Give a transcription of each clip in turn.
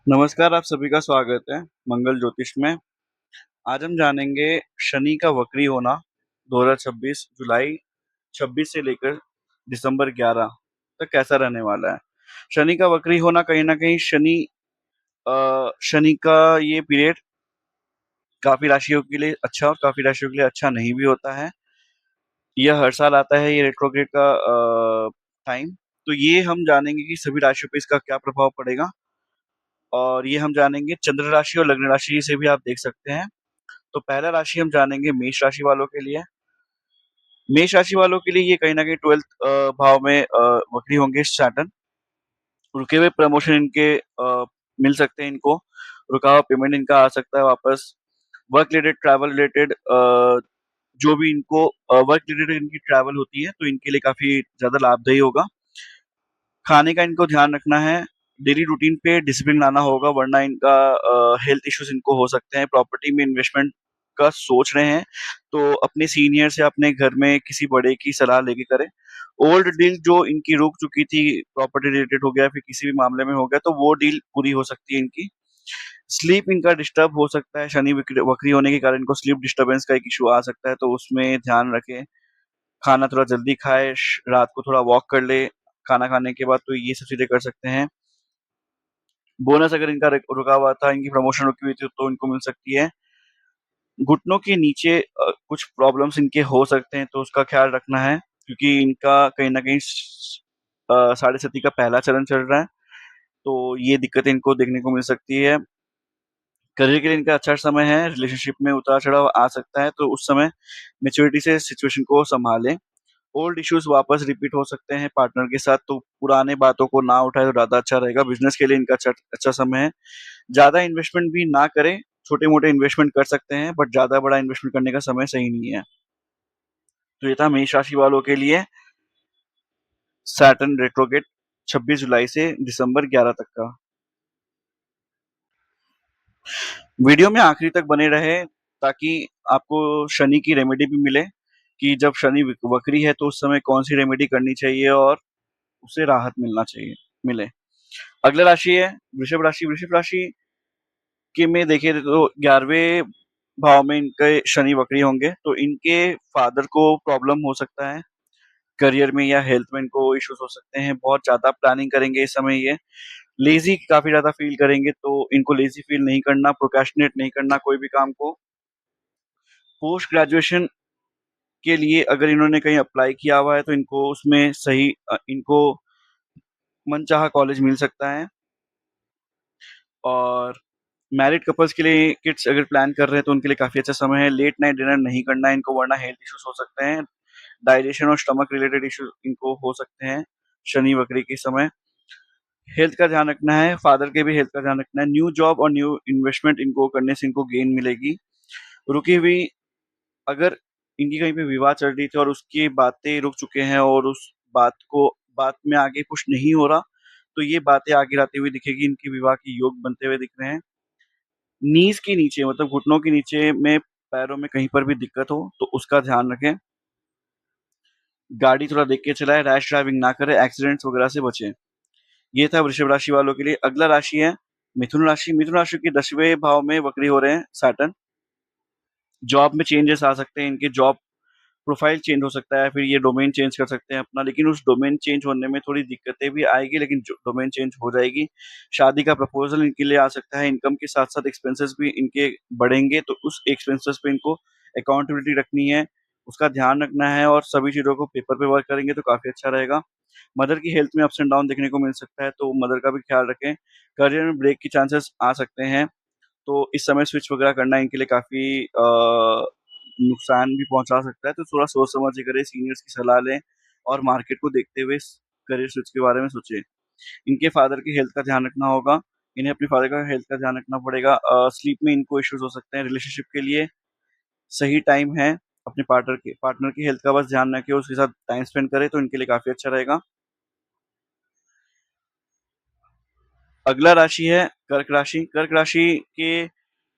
नमस्कार, आप सभी का स्वागत है मंगल ज्योतिष में। आज हम जानेंगे शनि का वक्री होना 2026 जुलाई 26 से लेकर दिसंबर 11 तक कैसा रहने वाला है। शनि का वक्री होना कहीं न कहीं शनि का ये पीरियड काफ़ी राशियों के लिए अच्छा और काफ़ी राशियों के लिए अच्छा नहीं भी होता है। यह हर साल आता है ये रेट्रोग्रेड का टाइम। तो ये हम जानेंगे कि सभी राशियों पे इसका क्या प्रभाव पड़ेगा और ये हम जानेंगे चंद्र राशि और लग्न राशि से भी आप देख सकते हैं। तो पहला राशि हम जानेंगे मेष राशि वालों के लिए। मेष राशि वालों के लिए ये कहीं न कहीं 12th भाव में वक्री होंगे सैटर्न। रुके हुए प्रमोशन इनके मिल सकते हैं इनको। रुका हुआ पेमेंट इनका आ सकता है वापस। वर्क रिलेटेड, ट्रैवल रिलेटेड जो भी इनको वर्क रिलेटेड इनकी ट्रैवल होती है तो इनके लिए काफ़ी ज़्यादा लाभदायी होगा। खाने का इनको ध्यान रखना है। डेली रूटीन पे डिसिप्लिन लाना होगा वरना इनका हेल्थ इश्यूज़ इनको हो सकते हैं। प्रॉपर्टी में इन्वेस्टमेंट का सोच रहे हैं, तो अपने सीनियर्स या अपने घर में किसी बड़े की सलाह लेके करें। ओल्ड डील जो इनकी रुक चुकी थी, प्रॉपर्टी रिलेटेड हो गया, फिर किसी भी मामले में हो गया, तो वो डील पूरी हो सकती है इनकी। स्लीप इनका डिस्टर्ब हो सकता है, शनि वक्री होने के कारण इनको स्लीप डिस्टर्बेंस का एक इश्यू आ सकता है, तो उसमें ध्यान रखें। खाना थोड़ा जल्दी खाएँ, रात को थोड़ा वॉक कर लें, खाना खाने के बाद, तो ये सब चीज़ें कर सकते हैं। बोनस अगर इनका रुका हुआ था, इनकी प्रमोशन रुकी हुई थी, तो इनको मिल सकती है। घुटनों के नीचे कुछ प्रॉब्लम्स इनके हो सकते हैं, तो उसका ख़्याल रखना है क्योंकि इनका कहीं न कहीं साढ़े सती का पहला चरण चल रहा है, तो ये दिक्कतें इनको देखने को मिल सकती है। करियर के लिए इनका अच्छा समय है, रिलेशनशिप में उतार-चढ़ाव आ सकता है, तो उस समय मैच्योरिटी से सिचुएशन को सँभालें। ओल्ड इश्यूज़ वापस रिपीट हो सकते हैं पार्टनर के साथ, तो पुराने बातों को ना उठाएँ तो ज़्यादा अच्छा रहेगा। बिज़नेस के लिए इनका अच्छा समय है। ज़्यादा इन्वेस्टमेंट भी ना करें, छोटे-मोटे इन्वेस्टमेंट कर सकते हैं, बट ज़्यादा बड़ा इन्वेस्टमेंट करने का समय सही नहीं है। तो ये था मेष राशि वालों के लिए सैटर्न रेट्रोग्रेड 26 जुलाई से दिसंबर 11 तक का। वीडियो में आखिरी तक बने रहें ताकि आपको शनि की रेमेडी भी मिले कि जब शनि वक्री है तो उस समय कौन-सी रेमेडी करनी चाहिए और उससे राहत मिले। अगला राशि है वृषभ राशि। वृषभ राशि के में देखें तो 11वें भाव में इनके शनि वक्री होंगे, तो इनके फादर को प्रॉब्लम हो सकता है, करियर में या हेल्थ में इनको इश्यूज़ हो सकते हैं। बहुत ज़्यादा प्लानिंग करेंगे इस समय ये, लेज़ी काफ़ी ज़्यादा फ़ील करेंगे, तो इनको लेज़ी फ़ील नहीं करना, प्रोक्रेस्टिनेट नहीं करना कोई भी काम को। पोस्ट ग्रेजुएशन के लिए अगर इन्होंने कहीं अप्लाई किया हुआ है, तो इनको उसमें इनको मनचाहा कॉलेज मिल सकता है। और मैरिड कपल्स के लिए किड्स अगर प्लान कर रहे हैं तो उनके लिए काफ़ी अच्छा समय है। लेट नाइट डिनर नहीं करना है इनको वरना हेल्थ इश्यूज़ हो सकते हैं। डाइजेशन और स्टमक रिलेटेड इश्यूज़ इनको हो सकते हैं शनि वक्री के समय। हेल्थ का ध्यान रखना है, फादर के भी हेल्थ का ध्यान रखना है। न्यू जॉब और न्यू इन्वेस्टमेंट इनको करने से इनको गेन मिलेगी। रुकी हुई अगर इनकी कहीं पे विवाह चल रही थी और उसकी बातें रुक चुके हैं और उस बात में आगे कुछ नहीं हो रहा, तो ये बातें आगे आती हुई दिखेगी, इनके विवाह के योग बनते हुए दिख रहे हैं। नीज़ के नीचे मतलब घुटनों के नीचे में पैरों में कहीं पर भी दिक्कत हो, तो उसका ध्यान रखें। गाड़ी थोड़ा देख के चलाएँ, रैश ड्राइविंग ना करें, एक्सीडेंट्स वगैरह से बचें। ये था वृषभ राशि वालों के लिए। अगला राशि है मिथुन राशि। मिथुन राशि के 10वें भाव में वक्री हो रहे हैं सैटर्न। जॉब में चेंजेस आ सकते हैं, इनके जॉब प्रोफाइल चेंज हो सकता है, फिर ये डोमेन चेंज कर सकते हैं अपना, लेकिन उस डोमेन चेंज होने में थोड़ी दिक्कतें भी आएगी, लेकिन जो डोमेन चेंज हो जाएगी। शादी का प्रपोज़ल इनके लिए आ सकता है, इनकम के साथ-साथ एक्सपेंसेस भी इनके बढ़ेंगे, तो उस एक्सपेंसेस पे इनको अकाउंटेबिलिटी रखनी है, उसका ध्यान रखना है और सभी चीज़ों को पेपर पे वर्क करेंगे तो काफ़ी अच्छा रहेगा। मदर की हेल्थ में अप्स एंड डाउन देखने को मिल सकता है, तो मदर का भी ख्याल रखें। करियर में ब्रेक के चांसेस आ सकते हैं, तो इस समय स्विच वगैरह करना इनके लिए काफ़ी नुकसान भी पहुँचा सकता है, तो थोड़ा सोच समझ के करें, सीनियर्स की सलाह लें और मार्केट को देखते हुए करियर स्विच के बारे में सोचें। इनके फादर की हेल्थ का ध्यान रखना होगा, इन्हें अपने फादर का हेल्थ का ध्यान रखना पड़ेगा। स्लीप में इनको इश्यूज़ हो सकते हैं, रिलेशनशिप के लिए सही टाइम है, अपने पार्टनर की हेल्थ का बस ध्यान रखें, उसके साथ टाइम स्पेंड करें, तो इनके लिए काफ़ी अच्छा रहेगा। अगला राशि है कर्क राशि। कर्क राशि के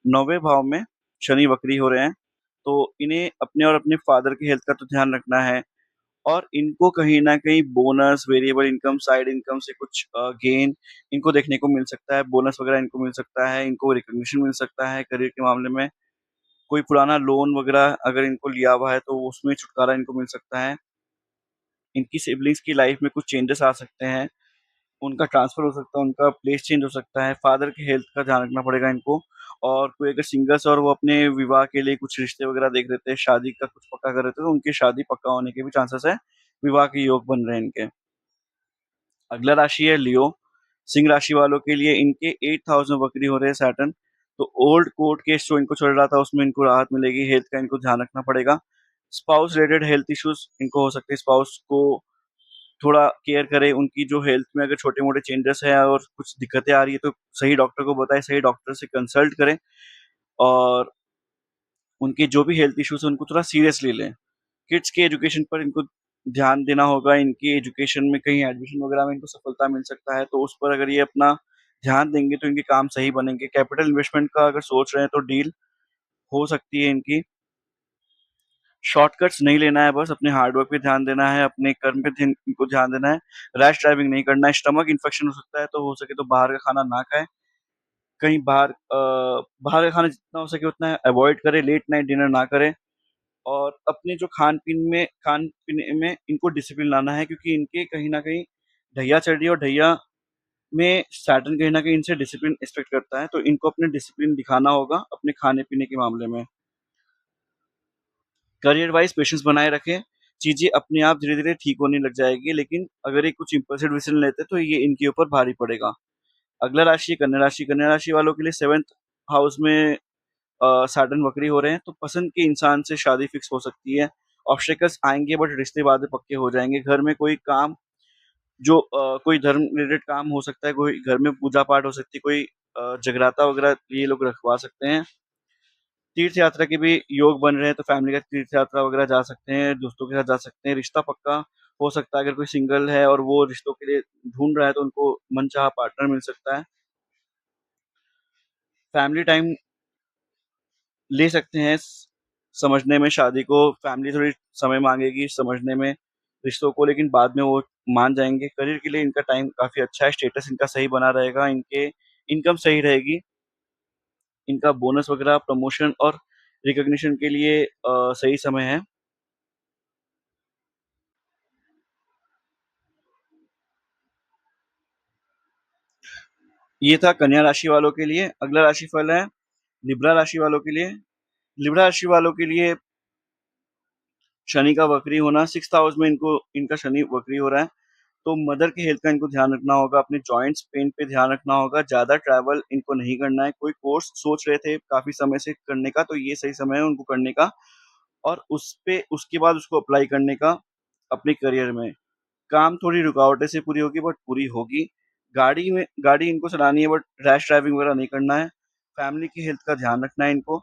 9वें भाव में शनि वक्री हो रहे हैं, तो इन्हें अपने और अपने फादर की हेल्थ का तो ध्यान रखना है। और इनको कहीं न कहीं bonus, variable income, side income से कुछ गेन इनको देखने को मिल सकता है, बोनस वगैरह इनको मिल सकता है, इनको रिकॉग्निशन मिल सकता है करियर के मामले में। कोई पुराना लोन वगैरह अगर इनको लिया हुआ है, तो उसमें छुटकारा इनको मिल सकता है। इनकी सिबलिंग्स की लाइफ में कुछ चेंजेस आ सकते हैं, उनका ट्रांसफ़र हो सकता है, उनका प्लेस चेंज हो सकता है, फादर की हेल्थ का ध्यान रखना पड़ेगा इनको। और कोई अगर सिंगल्स और वो अपने विवाह के लिए कुछ रिश्ते वगैरह देख रहे थे, शादी का कुछ पक्का कर रहे थे, तो उनकी शादी पक्का होने के भी चांसेस है, विवाह के योग बन रहे हैं इनके। अगला राशि है लियो, सिंह राशि वालों के लिए इनके 8th हाउस में वक्री हो रहे हैं सैटर्न, तो ओल्ड कोर्ट केस जो इनको चल रहा था उसमें इनको राहत मिलेगी, हेल्थ का इनको ध्यान रखना पड़ेगा। स्पाउस रिलेटेड हेल्थ इश्यूज़ इनको हो सकते हैं, स्पाउस को थोड़ा केयर करें, उनकी जो हेल्थ में अगर छोटे-मोटे चेंजेस हैं और कुछ दिक्कतें आ रही है तो सही डॉक्टर को बताएँ, सही डॉक्टर से कंसल्ट करें और उनके जो भी हेल्थ इश्यूज़ हैं उनको थोड़ा सीरियसली लें। किड्स के एजुकेशन पर इनको ध्यान देना होगा, इनकी एजुकेशन में कहीं एडमिशन वगैरह में इनको सफलता मिल सकता है, तो उस पर अगर ये अपना ध्यान देंगे तो इनके काम सही बनेंगे। कैपिटल इन्वेस्टमेंट का अगर सोच रहे हैं तो डील हो सकती है इनकी। शॉर्टकट्स नहीं लेना है, बस अपने हार्ड वर्क पे ध्यान देना है, अपने कर्म पे इनको ध्यान देना है, रैश ड्राइविंग नहीं करना है, स्टमक इन्फेक्शन हो सकता है, तो हो सके तो बाहर का खाना ना खाएँ। कहीं बाहर का खाना जितना हो सके उतना अवॉइड करें, लेट नाइट डिनर ना करें और अपने जो खान-पीने में इनको डिसिप्लिन लाना है क्योंकि इनके कहीं न कहीं ढैया चढ़ रही है और ढैया में सैटर्न कहीं न कहीं इनसे डिसिप्लिन एक्सपेक्ट करता है, तो इनको अपने डिसिप्लिन दिखाना होगा अपने खाने-पीने के मामले में। करियर वाइज़ पेशेंस बनाए रखें, चीज़ें अपने आप धीरे-धीरे ठीक होने लग जाएगी, लेकिन अगर ये कुछ इम्पल्सिव डिसीज़न लेते हैं, तो ये इनके ऊपर भारी पड़ेगा। अगला राशि है कन्या राशि, कन्या राशि वालों के लिए 7th हाउस में सैटर्न वक्री हो रहे हैं, तो पसंद के इंसान से शादी फिक्स हो सकती है। ऑब्स्टेकल्स आएँगे बट रिश्ते बाद में पक्के हो जाएँगे। घर में कोई काम जो कोई धर्म रिलेटेड काम हो सकता है, कोई घर में पूजा-पाठ हो सकती है, कोई जगराता वगैरह ये लोग रखवा सकते हैं। तीर्थ यात्रा के भी योग बन रहे हैं, तो फैमिली का तीर्थ यात्रा वगैरह जा सकते हैं, दोस्तों के साथ जा सकते हैं। रिश्ता पक्का हो सकता है, अगर कोई सिंगल है और वो रिश्तों के लिए ढूँढ रहा है, तो उनको मनचाहा पार्टनर मिल सकता है। फैमिली टाइम ले सकते हैं समझने में शादी को, फैमिली थोड़ी समय माँगेगी समझने में रिश्तों को, लेकिन बाद में वो मान जाएँगे। करियर के लिए इनका टाइम काफ़ी अच्छा है, स्टेटस इनका सही बना रहेगा, इनके इनकम सही रहेगी, इनका बोनस वगैरह, प्रमोशन और रिकॉग्निशन के लिए सही समय है। ये था कन्या राशि वालों के लिए। अगला राशिफल है लिब्रा राशि वालों के लिए। लिब्रा राशि वालों के लिए शनि का वक्री होना, 6th हाउस में इनका शनि वक्री हो रहा है, तो मदर की हेल्थ का इनको ध्यान रखना होगा, अपने जॉइंट्स पेन पे ध्यान रखना होगा, ज़्यादा ट्रैवल इनको नहीं करना है। कोई कोर्स सोच रहे थे काफ़ी समय से करने का, तो ये सही समय है उनको करने का और उसके बाद उसको अप्लाई करने का अपने करियर में। काम थोड़ी रुकावटें से पूरी होगी बट पूरी होगी। गाड़ी इनको चलानी है बट रैश ड्राइविंग वगैरह नहीं करना है। फैमिली की हेल्थ का ध्यान रखना है इनको।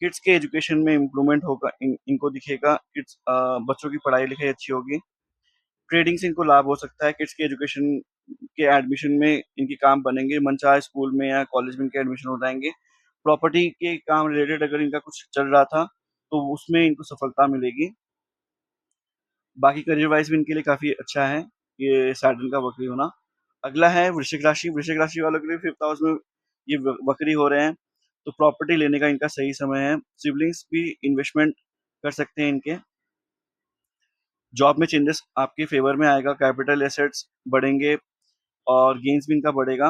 किड्स के एजुकेशन में इम्प्रूवमेंट होगा इनको दिखेगा। बच्चों की पढ़ाई-लिखाई अच्छी होगी। ट्रेडिंग से इनको लाभ हो सकता है। किड्स के एजुकेशन के एडमिशन में इनके काम बनेंगे। मनचाहे स्कूल में या कॉलेज में इनके एडमिशन हो जाएँगे। प्रॉपर्टी के काम रिलेटेड अगर इनका कुछ चल रहा था, तो उसमें इनको सफलता मिलेगी। बाकी करियर वाइज़ भी इनके लिए काफ़ी अच्छा है, ये सैटर्न का वक्री होना। अगला है वृश्चिक राशि वालों के लिए 5th हाउस में ये वक्री हो रहे हैं, तो प्रॉपर्टी लेने का इनका सही समय है। सिबलिंग्स भी इन्वेस्टमेंट कर सकते हैं इनके। जॉब में चेंजेस आपके फ़ेवर में आएगा, कैपिटल एसेट्स बढ़ेंगे और गेन्स भी इनका बढ़ेगा।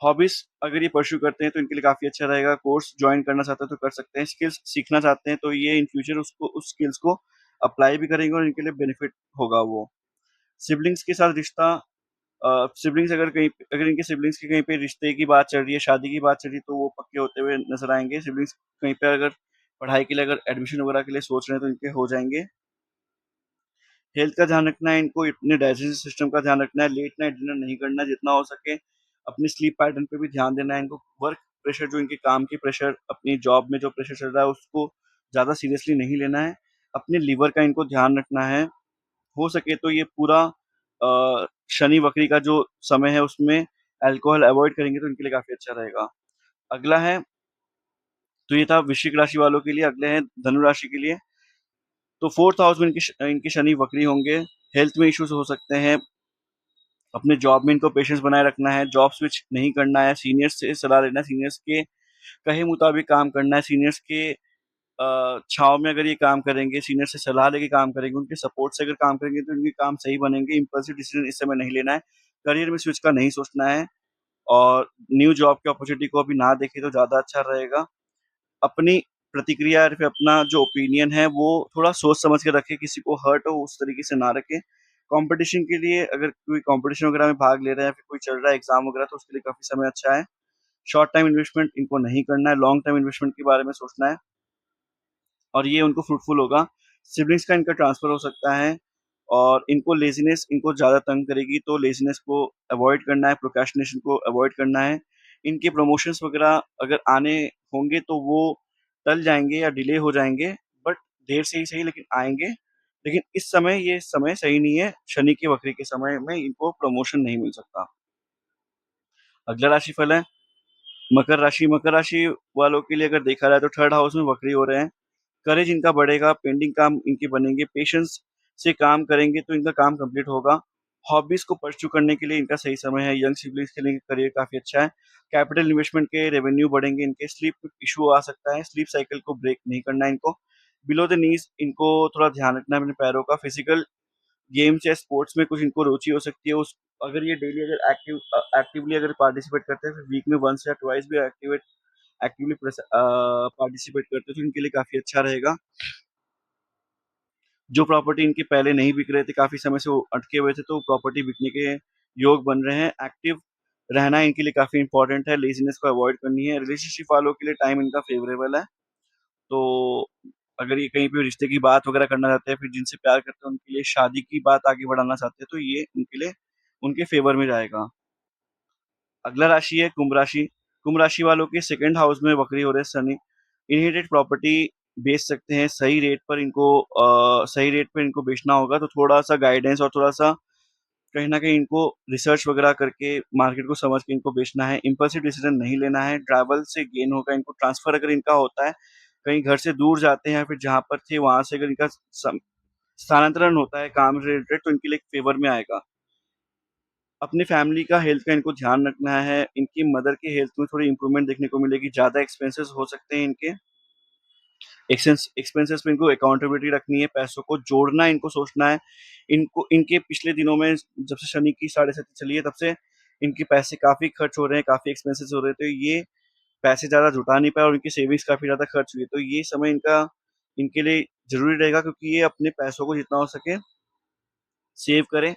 हॉबीज़ अगर ये परस्यू करते हैं तो इनके लिए काफ़ी अच्छा रहेगा। कोर्स जॉइन करना चाहते हैं तो कर सकते हैं। स्किल्स सीखना चाहते हैं तो ये इन फ्यूचर उसको उस स्किल्स को अप्लाई भी करेंगे और इनके लिए बेनिफिट होगा वो। सिबलिंग्स के साथ रिश्ता सिबलिंग्स अगर इनके सिबलिंग्स की कहीं पे रिश्ते की बात चल रही है, शादी की बात चल रही है, तो वो पक्के होते हुए नज़र आएँगे। सिबलिंग्स कहीं पे अगर पढ़ाई के लिए अगर एडमिशन वगैरह के लिए सोच रहे हैं, तो इनके हो जाएँगे। हेल्थ का ध्यान रखना है इनको, अपने डाइजेस्टिव सिस्टम का ध्यान रखना है, लेट नाइट डिनर नहीं करना है, जितना हो सके अपनी स्लीप पैटर्न पे भी ध्यान देना है इनको। वर्क प्रेशर जो इनके काम की प्रेशर, अपनी जॉब में जो प्रेशर चल रहा है, उसको ज़्यादा सीरियसली नहीं लेना है। अपने लिवर का इनको ध्यान रखना है। हो सके तो ये पूरा शनि वक्री का जो समय है उसमें अल्कोहल अवॉइड करेंगे तो इनके लिए काफ़ी अच्छा रहेगा। अगला है तो ये था वृश्चिक राशि वालों के लिए, अगले हैं धनु राशि के लिए। तो 4th हाउस में इनके शनि वक्री होंगे, हेल्थ में इश्यूज़ हो सकते हैं, अपने जॉब में इनको पेशेंस बनाए रखना है, जॉब स्विच नहीं करना है, सीनियर्स से सलाह लेना है, सीनियर्स के कहे मुताबिक काम करना है, सीनियर्स के छाँव में अगर ये काम करेंगे, सीनियर से सलाह लेके काम करेंगे, उनके सपोर्ट से अगर काम करेंगे तो इनके काम सही बनेंगे, इम्पल्सिव डिसीज़न इस समय नहीं लेना है, करियर में स्विच का नहीं सोचना है और न्यू जॉब की अपॉर्च्युनिटी को अभी ना देखें तो ज़्यादा अच्छा रहेगा। अपनी प्रतिक्रिया या फिर अपना जो ओपिनियन है वो थोड़ा सोच समझ के रखें, किसी को हर्ट हो उस तरीके से ना रखें। कॉम्पिटिशन के लिए अगर कोई कॉम्पिटिशन वगैरह में भाग ले रहे हैं या फिर कोई चल रहा है एग्ज़ाम वगैरह तो उसके लिए काफ़ी समय अच्छा है। शॉर्ट टाइम इन्वेस्टमेंट इनको नहीं करना है, लॉन्ग टर्म इन्वेस्टमेंट के बारे में सोचना है और ये उनको फ्रूटफुल होगा। सिबलिंग्स का इनका ट्रांसफ़र हो सकता है और इनको लेज़ीनेस इनको ज़्यादा तंग करेगी तो लेज़ीनेस को अवॉइड करना है, प्रोक्रेस्टिनेशन को अवॉइड करना है। इनके प्रमोशंस वगैरह अगर आने होंगे तो वो टल जाएँगे या डिले हो जाएँगे, बट देर से ही सही लेकिन आएँगे। लेकिन इस समय ये समय सही नहीं है, शनि की वक्री के समय में इनको प्रमोशन नहीं मिल सकता। अगला राशिफल है मकर राशि वालों के लिए अगर देखा जाए तो 3rd हाउस में वक्री हो रहे हैं। करेज इनका बढ़ेगा, पेंडिंग काम इनके बनेंगे, पेशेंस से काम करेंगे तो इनका काम कंप्लीट होगा। हॉबीज़ को परस्यू करने के लिए इनका सही समय है, यंग सिबलिंग्स के लिए करियर काफ़ी अच्छा है। कैपिटल इन्वेस्टमेंट के रेवेन्यू बढ़ेंगे इनके, स्लीप इश्यू आ सकता है, स्लीप साइकिल को ब्रेक नहीं करना है इनको। बिलो द नीज़ इनको थोड़ा ध्यान रखना है अपने पैरों का, फिज़िकल गेम्स या स्पोर्ट्स में कुछ इनको रुचि हो सकती है, उस अगर ये डेली अगर एक्टिवली अगर पार्टिसिपेट करते हैं, फिर वीक में वन्स या ट्वाइस भी एक्टिवली पार्टिसिपेट करते हैं तो इनके लिए काफ़ी अच्छा रहेगा। जो प्रॉपर्टी इनके पहले नहीं बिक रहे थे, काफ़ी समय से वो अटके हुए थे, तो प्रॉपर्टी बिकने के योग बन रहे हैं। एक्टिव रहना इनके लिए काफ़ी इम्पोर्टेंट है, लेज़ीनेस को अवॉइड करनी है। रिलेशनशिप वालों के लिए टाइम इनका फ़ेवरेबल है, तो अगर ये कहीं पे रिश्ते की बात वगैरह करना चाहते हैं, फिर जिनसे प्यार करते हैं, उनके लिए शादी की बात आगे बढ़ाना चाहते हैं, तो ये उनके लिए उनके फ़ेवर में जाएगा। अगला राशि है कुंभ राशि। कुंभ राशि वालों के 2nd हाउस में वक्री हो रहे हैं शनि। इनहेरिटेड प्रॉपर्टी बेच सकते हैं, सही रेट पे इनको बेचना होगा, तो थोड़ा-सा गाइडेंस और थोड़ा-सा कहीं न कहीं इनको रिसर्च वगैरह करके मार्केट को समझ के इनको बेचना है। इम्पल्सिव डिसीज़न नहीं लेना है, ट्रैवल से गेन होगा इनको, ट्रांसफ़र अगर इनका होता है, कहीं घर से दूर जाते हैं या फिर जहाँ पर थे वहाँ से अगर इनका सम स्थानांतरण होता है काम से रिलेटेड तो इनके लिए फ़ेवर में आएगा। अपनी फैमिली का हेल्थ का इनको ध्यान रखना है, इनकी मदर की हेल्थ में थोड़ी इम्प्रूवमेंट देखने को मिलेगी, ज़्यादा एक्सपेंसेस हो सकते हैं इनके। एक्सपेंसेस में इनको अकाउंटेबिलिटी रखनी है, पैसों को जोड़ना इनको सोचना है। इनको इनके पिछले दिनों में जब से शनि की साढ़े साती चली है तब से इनके पैसे काफ़ी खर्च हो रहे हैं, काफ़ी एक्सपेंसेस हो रहे हैं, तो ये पैसे ज़्यादा जुटा नहीं पाए और इनकी सेविंग्स काफ़ी ज़्यादा खर्च हुई है। तो ये समय इनका इनके लिए ज़रूरी रहेगा क्योंकि ये अपने पैसों को जितना हो सके सेव करें,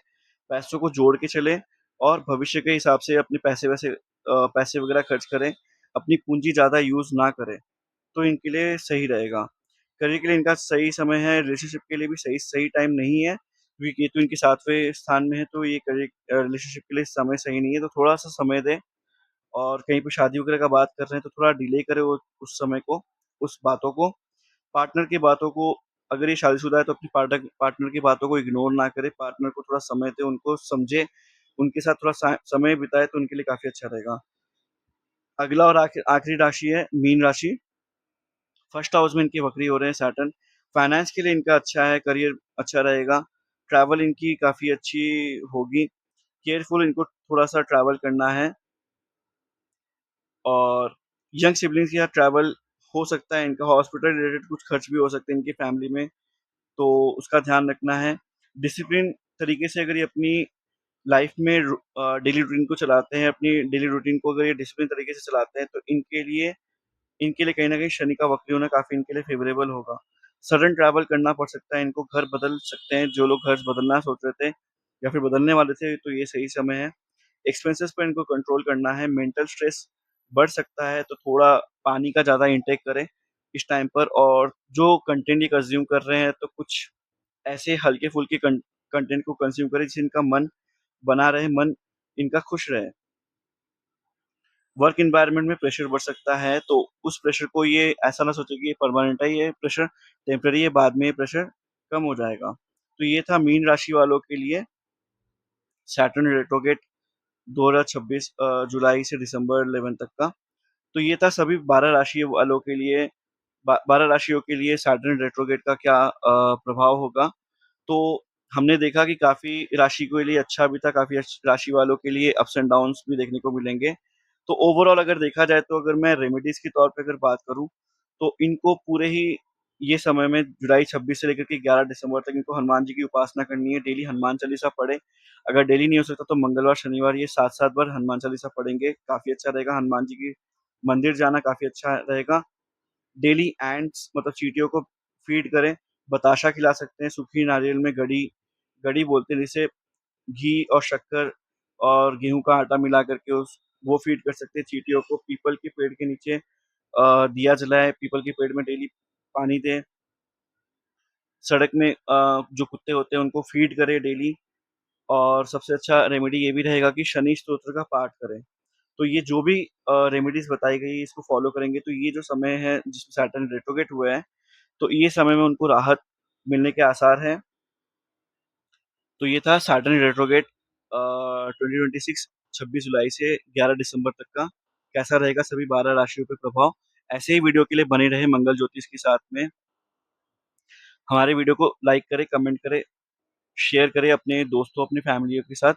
पैसों को जोड़ के चलें और भविष्य के हिसाब से अपने पैसे वगैरह खर्च करें, अपनी पूँजी ज़्यादा यूज़ ना करें, तो इनके लिए सही रहेगा। करियर के लिए इनका सही समय है, रिलेशनशिप के लिए भी सही सही टाइम नहीं है, क्योंकि केतु इनके 7वें स्थान में है, तो ये रिलेशनशिप के लिए समय सही नहीं है, तो थोड़ा-सा समय दें और कहीं पे शादी वगैरह का बात कर रहे हैं, तो थोड़ा डिले करें वो उस समय को, उस बातों को। पार्टनर की बातों को अगर ये शादीशुदा है तो अपनी पार्टनर की बातों को इग्नोर ना करे, पार्टनर को थोड़ा समय दें, उनको समझे, उनके साथ थोड़ा समय बिताए तो उनके लिए काफ़ी अच्छा रहेगा। अगला और आखिरी राशि है मीन राशि। फर्स्ट हाउस में इनके वक्री हो रहे हैं सैटर्न। फाइनेंस के लिए इनका अच्छा है, करियर अच्छा रहेगा, ट्रैवल इनकी काफ़ी अच्छी होगी, केयरफुल इनको थोड़ा-सा ट्रैवल करना है और यंग सिबलिंग्स के साथ ट्रैवल हो सकता है इनका, हॉस्पिटल रिलेटेड कुछ खर्च भी हो सकते हैं इनकी फैमिली में। तो उसका ध्यान रखना है। डिसिप्लिन तरीके से अगर ये अपनी लाइफ में डेली रूटीन को चलाते हैं, अपनी डेली रूटीन को अगर ये डिसिप्लिन तरीके से चलाते हैं, तो इनके लिए कहीं न कहीं शनि का वक्री होना काफ़ी इनके लिए फ़ेवरेबल होगा। सडन ट्रैवल करना पड़ सकता है इनको, घर बदल सकते हैं, जो लोग घर बदलना सोच रहे थे या फिर बदलने वाले थे, तो ये सही समय है। एक्सपेंसेस पे इनको कंट्रोल करना है, मेंटल स्ट्रेस बढ़ सकता है, तो थोड़ा पानी का ज़्यादा इंटेक करें इस टाइम पर और जो कंटेंट ये कंज़्यूम कर रहे हैं, तो कुछ ऐसे हल्के-फुल्के कंटेंट को कंज़्यूम करें जिससे इनका मन बना रहे, मन इनका खुश रहे। वर्क एनवायरनमेंट में प्रेशर बढ़ सकता है, तो उस प्रेशर को ये ऐसा ना सोचें कि ये परमानेंट है, ये प्रेशर टेम्परेरी है, बाद में ये प्रेशर कम हो जाएगा। तो ये था मीन राशि वालों के लिए सैटर्न रेट्रोगेट 2026 जुलाई से दिसंबर 11 तक का। तो ये था सभी 12 राशि वालों के लिए 12 राशियों के लिए सैटर्न रेट्रोग्रेड का क्या प्रभाव होगा। तो हमने देखा कि काफ़ी राशि के लिए अच्छा भी था, काफ़ी राशि वालों के लिए अप्स एंड डाउन्स भी देखने को मिलेंगे। तो ओवरऑल अगर देखा जाए तो अगर मैं रेमेडीज़ के तौर पे अगर बात करूँ, तो इनको पूरे ही ये समय में जुलाई 26 से लेकर के 11 दिसंबर तक इनको हनुमान जी की उपासना करनी है, डेली हनुमान चालीसा पढ़ें। अगर डेली नहीं हो सकता तो मंगलवार, शनिवार ये 7-7 बार हनुमान चालीसा पढ़ेंगे, काफ़ी अच्छा रहेगा। हनुमान जी की मंदिर जाना काफ़ी अच्छा रहेगा। डेली एंट्स मतलब चींटियों को फीड करें, बताशा खिला सकते हैं, सूखी नारियल में गड़ी गड़ी बोलते हैं जिसे घी और शक्कर और गेहूँ का आटा मिला करके उस वो फीड कर सकते हैं चींटियों को। पीपल के पेड़ के नीचे दिया जलाएँ, पीपल के पेड़ में डेली पानी दें। सड़क में जो कुत्ते होते हैं उनको फीड करें डेली और सबसे अच्छा रेमेडी ये भी रहेगा कि शनि स्तोत्र का पाठ करें। तो ये जो भी रेमेडीज़ बताई गई इसको फ़ॉलो करेंगे तो ये जो समय है जिसमें सैटर्न रेट्रोग्रेड हुआ है, तो ये समय में उनको राहत मिलने के आसार हैं। तो ये था सैटर्न रेट्रोग्रेड 2026 26 जुलाई से 11 दिसंबर तक का कैसा रहेगा सभी 12 राशियों पे प्रभाव। ऐसे ही वीडियो के लिए बने रहें मंगल ज्योतिष के साथ में। हमारे वीडियो को लाइक करें, कमेंट करें, शेयर करें अपने दोस्तों, अपनी फैमिलियों के साथ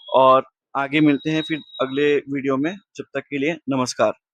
और आगे मिलते हैं फिर अगले वीडियो में। जब तक के लिए नमस्कार।